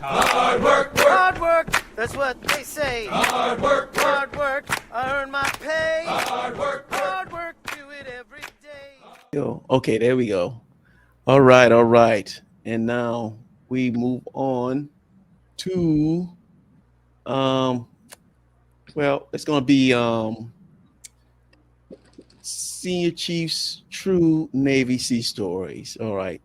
Hard work, work. Hard work, that's what they say. Hard work, work. Hard work, I earn my pay. Hard work, work. Hard work, do it every day. Yo, okay, there we go. All right, all right. And now we move on to well, it's gonna be Senior Chief's True Navy Sea Stories. All right.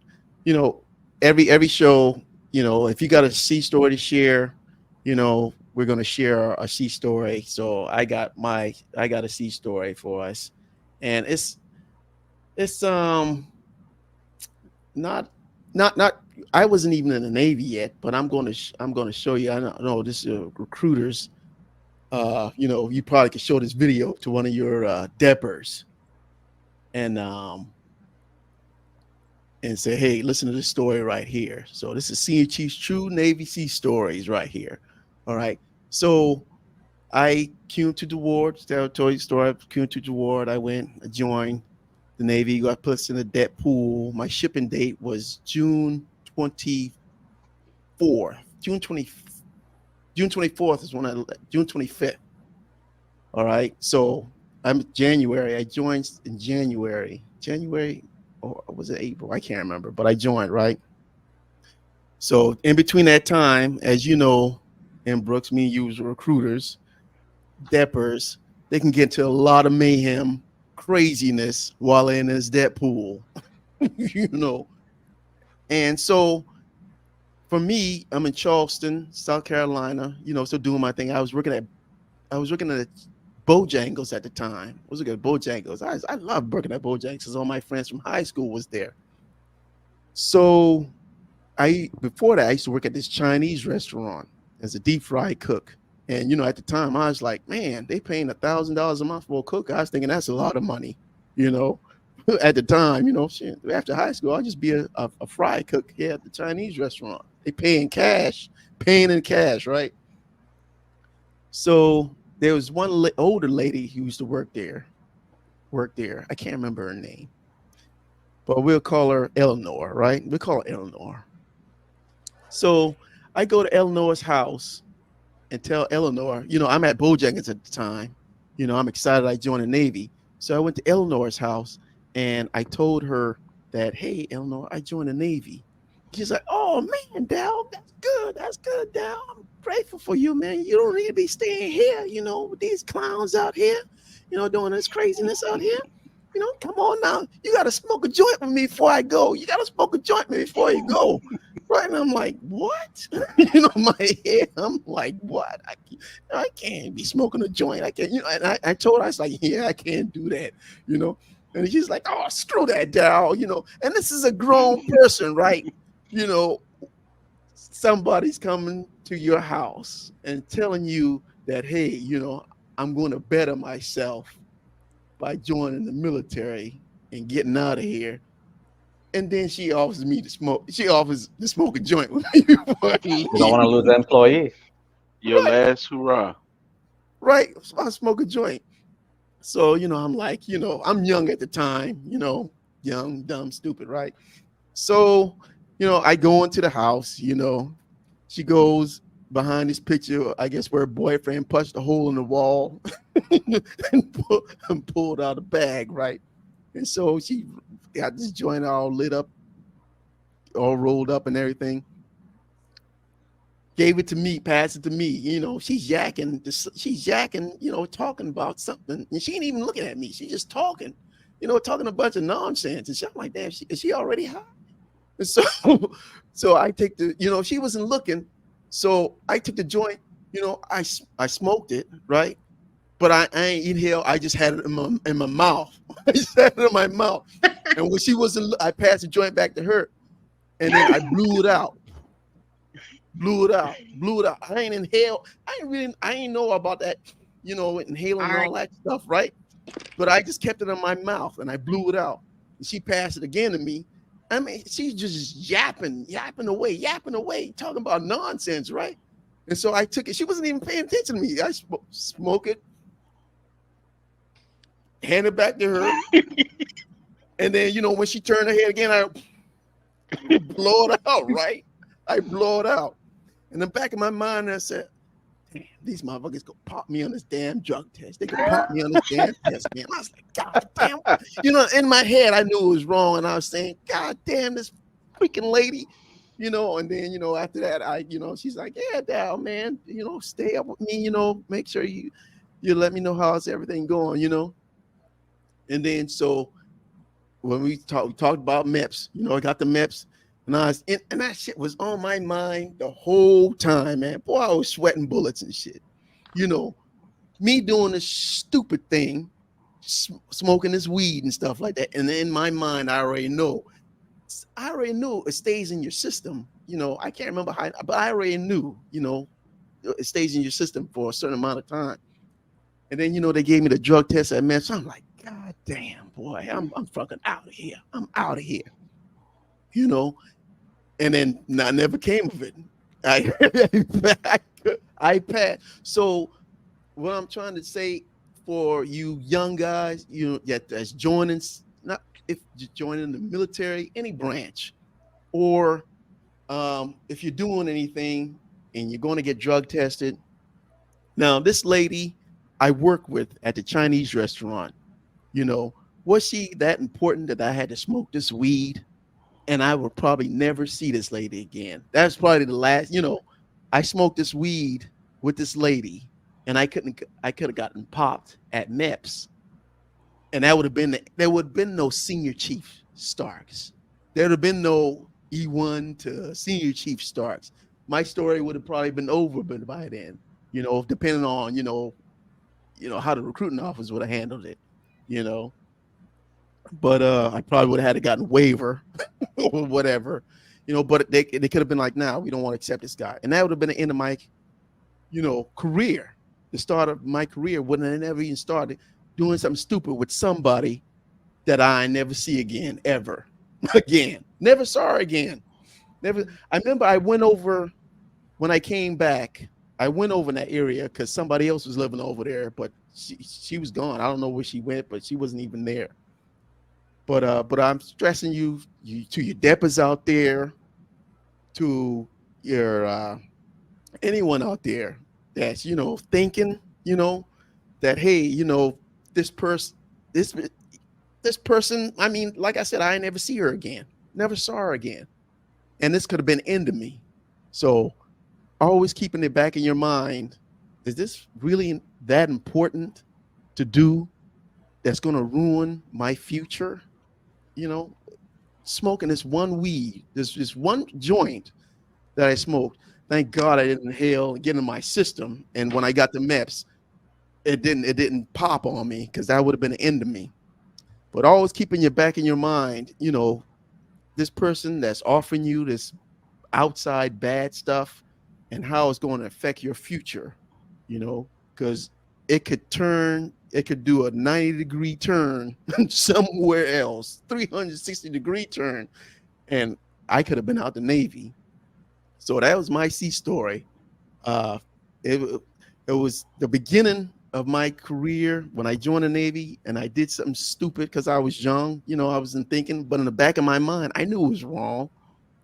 You know, every show, if you got a sea story to share, we're gonna share a sea story. So I got a sea story for us. And it's not I wasn't even in the Navy yet, but I'm going to show you. I know this is recruiters. You probably could show this video to one of your deppers and say, hey, listen to this story right here. So this is Senior Chief's True Navy Sea Stories right here. All right. So I came to the ward, territory story, came to the ward. I joined the Navy, got put in the debt pool. My shipping date was June 24th. June 24th is when June 25th. All right. So I'm January. I joined in January, or was it April? I can't remember, but I joined, right? So in between that time, as you know, in Brooks, me and you was recruiters, deppers, they can get into a lot of mayhem, craziness while in this debt pool, And so for me, I'm in Charleston, South Carolina, still doing my thing. I was working at Bojangles at the time. I was looking at Bojangles. I loved working at Bojangles because all my friends from high school was there. So before that, I used to work at this Chinese restaurant as a deep fry cook. And, at the time I was like, man, they paying $1,000 a month for a cook. I was thinking that's a lot of money, at the time, shit, after high school, I'll just be a fry cook here at the Chinese restaurant. They paying in cash, right? So there was one older lady who used to work there. I can't remember her name, but we'll call her Eleanor, right? We'll call her Eleanor. So I go to Eleanor's house and tell Eleanor, I'm at Bojangles at the time. I'm excited I joined the Navy. So I went to Eleanor's house and I told her that, hey, Eleanor, I joined the Navy. She's like, oh, man, Dal, that's good. That's good, Dal. I'm grateful for you, man. You don't need to be staying here, with these clowns out here, doing this craziness out here. Come on now. You got to smoke a joint with me before I go. You got to smoke a joint with me before you go. Right. And I'm like, what? My head, I'm like, what? I can't be smoking a joint. I can't, and I told her, I was like, yeah, I can't do that, And she's like, oh, screw that, Dal, And this is a grown person, right? Somebody's coming to your house and telling you that, hey, I'm going to better myself by joining the military and getting out of here. And then she offers me to smoke. She offers to smoke a joint with me. You don't want to lose the employee. Your last hurrah. Right. So I smoke a joint. So, I'm like, I'm young at the time, young, dumb, stupid, right? So, I go into the house, she goes behind this picture, I guess where her boyfriend punched a hole in the wall and pulled out a bag, right? And so she got this joint all lit up, all rolled up and everything. Gave it to me, passed it to me. She's yakking, talking about something. And she ain't even looking at me. She's just talking, talking a bunch of nonsense. And I'm like, damn, is she already high? And so I take she wasn't looking. So I took the joint, I smoked it, right? But I ain't inhale. I just had it in my mouth. I just had it in my mouth. And when she wasn't, I passed the joint back to her. And then I blew it out. I ain't inhale. I ain't know about that, inhaling and all that stuff, right? But I just kept it in my mouth and I blew it out. And she passed it again to me. I mean, she's just yapping away, talking about nonsense, right? And so I took it. She wasn't even paying attention to me. I smoke it, hand it back to her. And then, when she turned her head again, I blow it out, right? I blow it out. In the back of my mind, I said, damn, these motherfuckers go pop me on this damn drug test. They could pop me on this damn test, man. I was like, God damn. You know, in my head, I knew it was wrong. And I was saying, God damn, this freaking lady. You know, and then, you know, after that, she's like, yeah, Dal, man, stay up with me, make sure you let me know how's everything going, And then so when we talked about MEPS, I got the MEPS, and and that shit was on my mind the whole time, man. Boy, I was sweating bullets and shit. Me doing this stupid thing, smoking this weed and stuff like that. And in my mind, I already knew it stays in your system. I can't remember how, but I already knew, it stays in your system for a certain amount of time. And then, they gave me the drug test at MEPS. I'm like, God damn, boy, I'm fucking out of here. I'm out of here. And then I never came of it. I passed. So what I'm trying to say for you young guys, that's joining, not if you're joining the military, any branch, or if you're doing anything and you're going to get drug tested. Now, this lady I work with at the Chinese restaurant, was she that important that I had to smoke this weed? And I would probably never see this lady again. That's probably the last, I smoked this weed with this lady, and I could have gotten popped at MEPS. And there would have been no senior chief Starks. There would have been no E1 to senior chief Starks. My story would have probably been over by then, depending on, how the recruiting office would have handled it, But I probably would have had to gotten waiver or whatever, but they could have been like, nah, we don't want to accept this guy. And that would have been the end of my, career. The start of my career wouldn't have never even started doing something stupid with somebody that I never see again, ever again. Never saw her again. Never. I remember I went over when I came back. I went over in that area because somebody else was living over there, but she was gone. I don't know where she went, but she wasn't even there. But I'm stressing you to your depots out there, to your anyone out there that's thinking that, hey, this person. I mean, like I said, I never see her again. Never saw her again, and this could have been end of me. So always keeping it back in your mind, is this really that important to do? That's going to ruin my future? Smoking this one weed, this one joint that I smoked. Thank God I didn't inhale and get in my system. And when I got the MEPS, it didn't pop on me, because that would have been the end of me. But always keeping your back in your mind, this person that's offering you this outside bad stuff and how it's going to affect your future, because it could do a 90-degree turn somewhere else, 360-degree turn. And I could have been out the Navy. So that was my sea story. It was the beginning of my career when I joined the Navy, and I did something stupid because I was young. I wasn't thinking, but in the back of my mind, I knew it was wrong.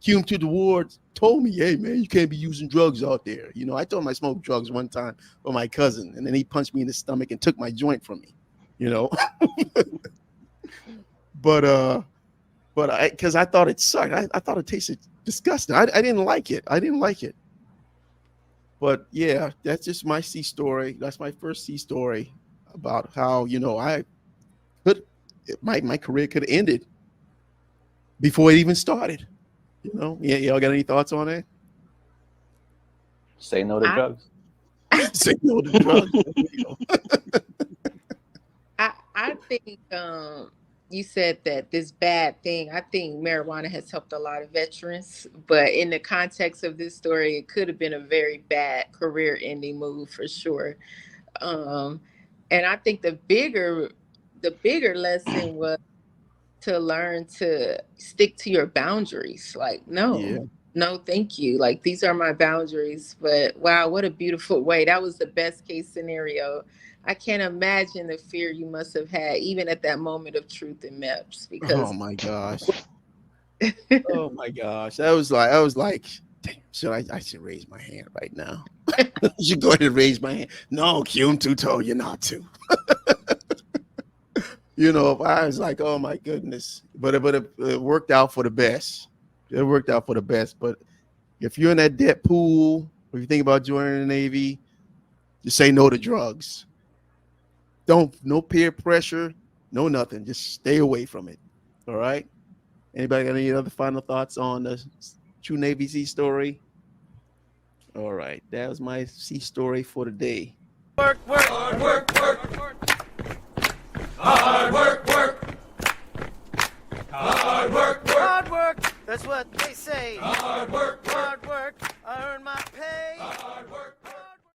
Hume to the ward told me, hey, man, you can't be using drugs out there. I told him I smoked drugs one time with my cousin, and then he punched me in the stomach and took my joint from me, But because I thought it sucked. I thought it tasted disgusting. I didn't like it. But yeah, that's just my sea story. That's my first sea story about how, my career could have ended before it even started. Yeah, y'all got any thoughts on it? Say no to drugs. Say no to drugs. I think you said that this bad thing, I think marijuana has helped a lot of veterans, but in the context of this story, it could have been a very bad career ending move for sure. And I think the bigger lesson was to learn to stick to your boundaries. Like, no, thank you. Like, these are my boundaries. But wow, what a beautiful way. That was the best case scenario. I can't imagine the fear you must have had, even at that moment of truth in MEPS. Because oh my gosh. I was like, Damn, I should raise my hand right now. You should go ahead and raise my hand. No, Q, I'm too told you not to. You know, if I was like, oh my goodness, but it worked out for the best. It worked out for the best. But if you're in that debt pool, if you think about joining the Navy, just say no to drugs. No peer pressure, no nothing. Just stay away from it. All right. Anybody got any other final thoughts on the True Navy Sea story? All right, that was my sea story for the day. Work, work. Hard work, work.